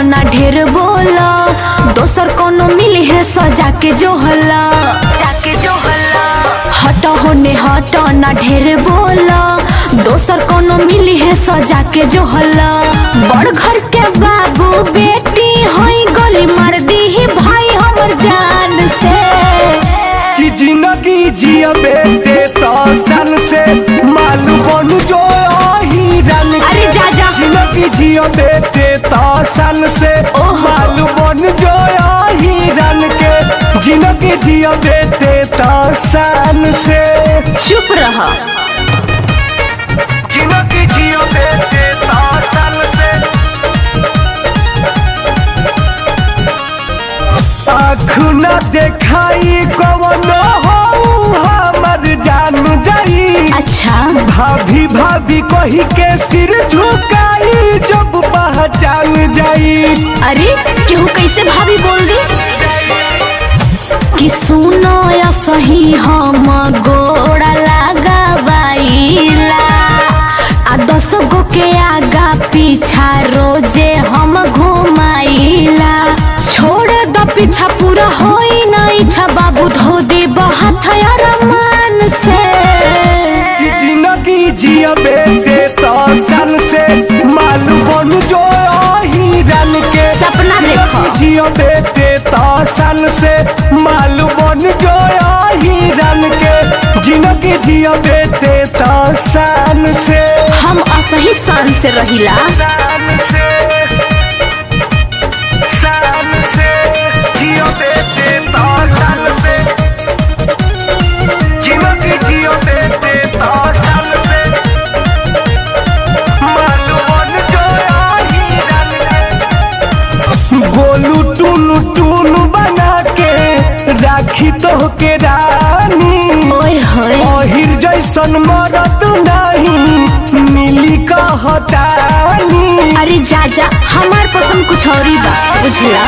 ना ढेर बोला, दोसर कोनो मिली है सजा के जो हल्ला, जाके जो हल्ला। हटो होने हटो ना ढेर बोला, दोसर कोनो मिली है सजा के जो हल्ला। बड़ घर के बाबू बेटी होई गोली मार दी ही भाई हमर जान से। कि जिंदगी जिया बेटे तो सन से मालूम बन जो हिरन के। अरे जा जा। जिंदगी जिया बेटे तो सन से मालूम बन जो हिरन के। जिंदगी जिया बेटे तो सन से। चुप रहा। जिंदगी जिया बेटे तो सन से। आँख न देखाई कवन हो हमर जान जाई। अच्छा भाभी भाभी कही के सिर झुकाई जब पहचान जाई। अरे केहू कैसे भाभी बोल दी कि सुनो या सही हम गोड़ा लगावाइला, आ 10 गो के आगा पीछा रोजे हम घुमाइला। छोड़ द पीछा पूरा होई ना इच्छा बाबू धो दे हाथ मान से। कि जिंदगी जिया बेटे तो सन से मालूम बन जो हिरन के। सपना देखो। जिया बेटे तो सन से मालूम बन जो हिरन के। जिंदगी जिया बेटे तो सन से। हम असही सन से रहिला। सन से जिया बेटे तो सन से। जिंदगी जिया बेटे तो सन से मालूम बन जो हिरन के। गोलू टून टून बना के राखी तो के रानी। ओए होए अहिर जैसन मरद नहीं मिली कहतानी। अरे जा जा, हमार पसंद कुछ और ही बा बुझला।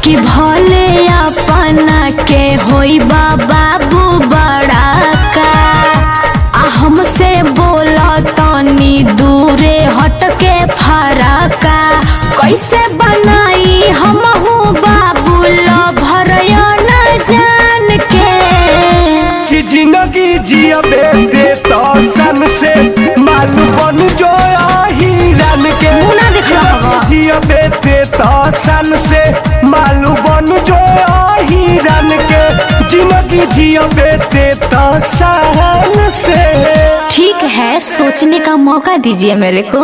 कि भले अपना के होई बाबू बड़ा का, आ हमसे बोला तनी दूरे हट के फरका। कैसे बनाई हमहू बाबू लभर न जान के। कि जिंदगी जिया बेटे तो सन से मालूम बन जो हिरन के। मुना देख रहा जिया बेटे तो सन से मालूम बन जो हिरन के। जिंदगी जिया बेटे तो सन से। ठीक है, सोचने का मौका दीजिए मेरे को।